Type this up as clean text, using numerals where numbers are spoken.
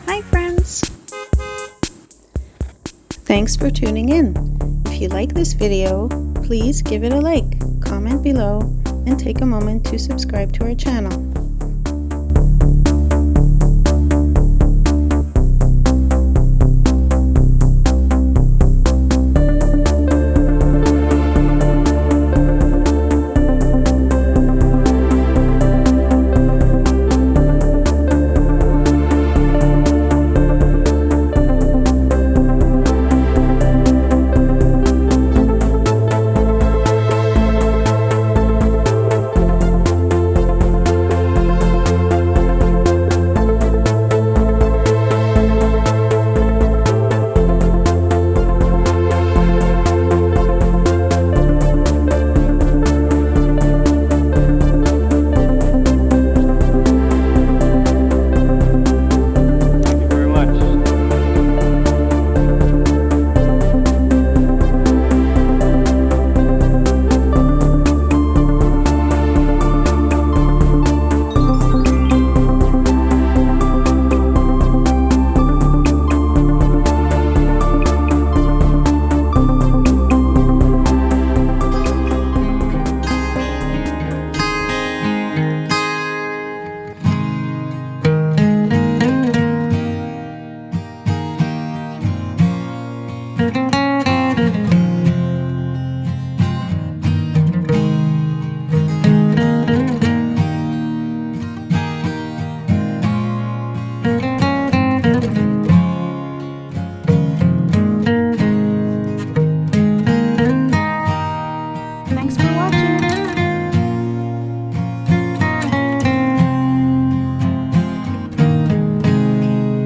Hi friends! Thanks for tuning in. If you like this video, please give it a like, comment below, and take a moment to subscribe to our channel.